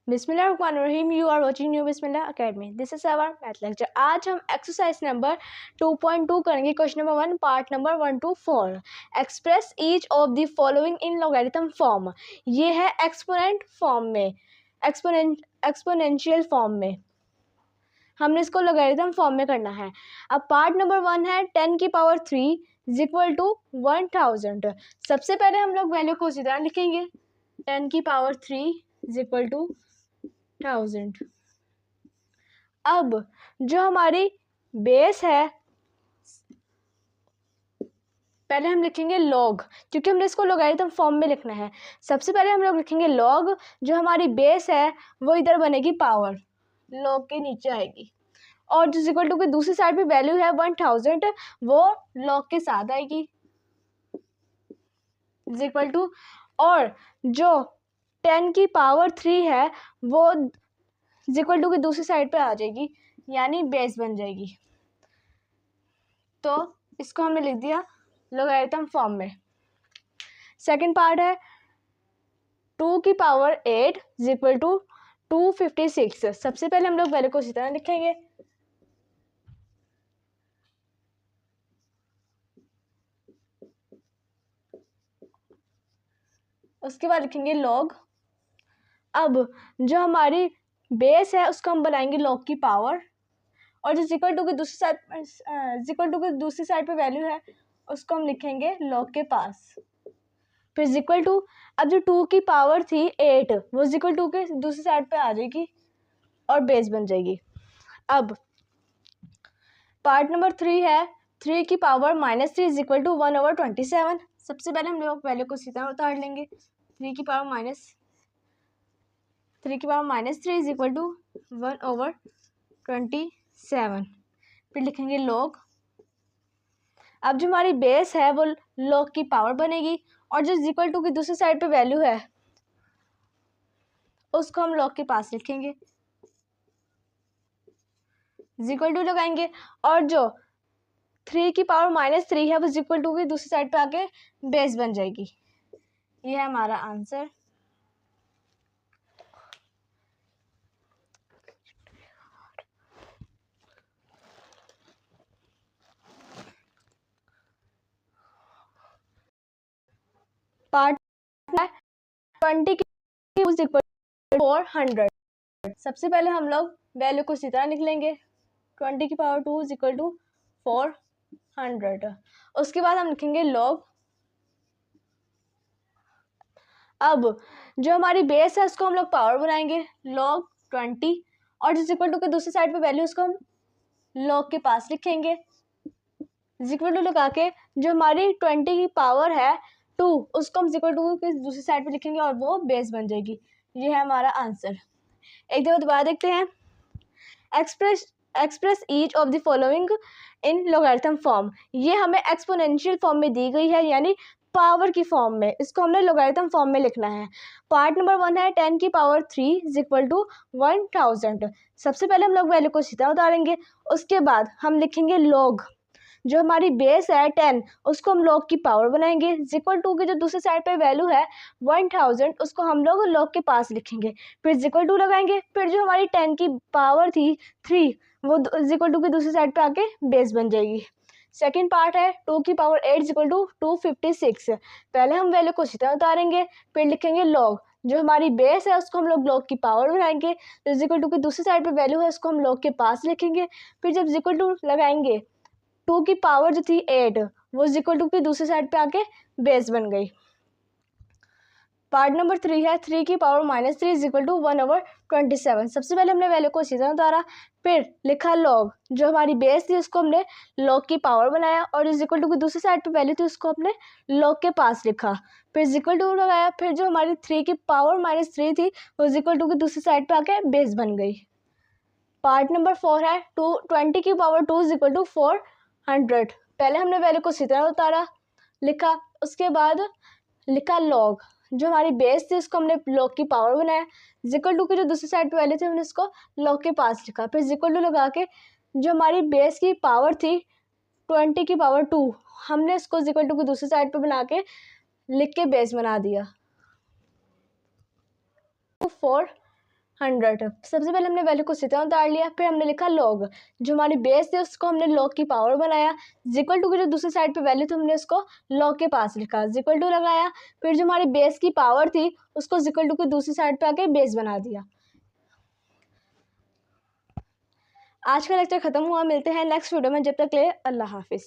बिस्मिल्लाहिर्रहमानिर्रहीम। You are watching new Bismillah academy. This is our math lecture. आज हम exercise number 2.2 करेंगे। Question number 1 part number 1 to 4। Express each of the following in logarithm form. ये है exponent form में, exponential form में। हमने इसको लॉगरिथम फॉर्म में करना है। अब पार्ट नंबर 1 है 10 की पावर 3 इज इक्वल टू 1000। सबसे पहले हम लोग वैल्यू को इसी तरह लिखेंगे, 10 की पावर 3 इज इक्वल टू 1000। अब जो हमारी बेस है, पहले हम लिखेंगे लॉग, क्योंकि हमने इसको लॉगरिथम फॉर्म में लिखना है। सबसे पहले हम लोग लिखेंगे लॉग, जो हमारी बेस है वो इधर बनेगी पावर, लॉग के नीचे आएगी, और जो इक्वल टू की दूसरी साइड पे वैल्यू है 1000 वो लॉग के साथ आएगी इक्वल टू, और जो 10 की पावर 3 है वो इक्वल टू की दूसरी साइड पे आ जाएगी, यानी बेस बन जाएगी। तो इसको हमने लिख दिया लॉगरिथम फॉर्म में। सेकंड पार्ट है 2 की पावर 8 इज इक्वल टू 256। सबसे पहले हम लोग वैल्यू को इसी तरह लिखेंगे, उसके बाद लिखेंगे लॉग। अब जो हमारी बेस है उसको हम बनाएंगे लॉग की पावर, और जो इक्वल टू की दूसरी साइड पे वैल्यू है उसको हम लिखेंगे लॉग के पास। फिर इक्वल टू, अब जो 2 की पावर थी 8 वो इक्वल टू के दूसरी साइड पे आ जाएगी और बेस बन जाएगी। अब पार्ट नंबर 3 है 3 की पावर -3 इज इक्वल टू 1/27। सबसे पहले हम लोग वैल्यू को सीधा उतार लेंगे, 3 की पावर -3 इज इक्वल टू 1/27। फिर लिखेंगे लॉग। अब जो हमारी बेस है वो लॉग की पावर बनेगी, और जो इक्वल टू की दूसरी साइड पे वैल्यू है उसको हम लॉग के पास लिखेंगे, इक्वल टू लगाएंगे, और जो 3 की पावर -3 है वो इक्वल टू की दूसरी साइड पे आके बेस बन जाएगी। ये है हमारा आंसर। पार्ट 20 की 400। सबसे पहले हम लोग वैल्यू को इसी तरह लिख लेंगे, 20 की पावर 2 इज इक्वल टू 400। उसके बाद हम लिखेंगे लॉग। अब जो हमारी बेस है उसको हम लोग पावर बनाएंगे, लॉग 20, और जिस इक्वल टू के दूसरी साइड पे वैल्यू उसको हम लॉग के पास लिखेंगे, इक्वल टू लगा के जो हमारी 20 की पावर है 2 उसको हम इक्वल टू के दूसरी साइड पे लिखेंगे और वो बेस बन जाएगी। ये है हमारा आंसर। एक दफा दोबारा देखते हैं। Express each of the following in logarithm form. ये हमें एक्सपोनेंशियल फॉर्म में दी गई है, यानी पावर की फॉर्म में। इसको हमने लॉगरिथम फॉर्म में लिखना है। पार्ट नंबर 1 है 10 की पावर 3 इज इक्वल टू 1000। सबसे पहले हम लोग वैल्यू को सीधा उतारेंगे, उसके बाद हम लिखेंगे लॉग। जो हमारी बेस है 10 उसको हम लॉग की पावर बनाएंगे, इक्वल टू की जो दूसरी साइड पे वैल्यू है 1000 उसको हम लोग लॉग के पास लिखेंगे, फिर इक्वल टू लगाएंगे। फिर जो हमारी 10 की पावर थी 3 वो इक्वल टू की दूसरी साइड पे आके बेस बन जाएगी। सेकेंड पार्ट है 2 की पावर 8 इक्वल टू 256। पहले हम वैल्यू को सीधा उतारेंगे, फिर लिखेंगे लॉग। जो हमारी बेस है उसको हम लोग लॉग की पावर बनाएंगे, तो इक्वल टू की दूसरी साइड पे वैल्यू है उसको हम लॉग के पास लिखेंगे। फिर जब इक्वल टू लगाएंगे 2 की पावर जो थी 8 वो इक्वल टू की दूसरी साइड पे आके बेस बन गई। पार्ट नंबर 3 है 3 की पावर -3 इज इक्वल टू 1/27। सबसे पहले हमने वैल्यू को सीधा उतारा, फिर लिखा लॉग। जो हमारी बेस थी उसको हमने लॉग की पावर बनाया, और जो इक्वल टू की दूसरी साइड पे वैल्यू थी उसको हमने लॉग के पास लिखा, फिर इक्वल टू लगाया। फिर जो हमारी 3 की पावर -3 थी वो इक्वल टू की दूसरी साइड पे आके बेस बन गई। पार्ट नंबर 4 है 20 की पावर 2 इज इक्वल टू 400। पहले हमने वैल्यू को सीधा उतारा, लिखा, उसके बाद लिखा लॉग। जो हमारी बेस थी उसको हमने लॉग की पावर बनाया, इक्वल टू की जो दूसरी साइड पे वैल्यू थी हमने उसको लॉग के पास लिखा, फिर इक्वल टू लगा के जो हमारी बेस की पावर थी 20 की पावर 2 हमने इसको इक्वल टू की दूसरी साइड पे बना के लिख के बेस बना दिया। 100। सबसे पहले हमने वैल्यू को सीधा उतार लिया, फिर हमने लिखा लॉग, जो हमारी बेस थी उसको हमने लॉग की पावर बनाया, इक्वल टू की जो दूसरी साइड पे वैल्यू थी हमने उसको लॉग के पास लिखा, इक्वल टू लगाया, फिर जो हमारी बेस की पावर थी उसको इक्वल टू की दूसरी साइड पे आके बेस बना दिया। आज का लेक्चर खत्म हुआ, मिलते हैं नेक्स्ट वीडियो में, जब तक के लिए अल्लाह हाफिज़।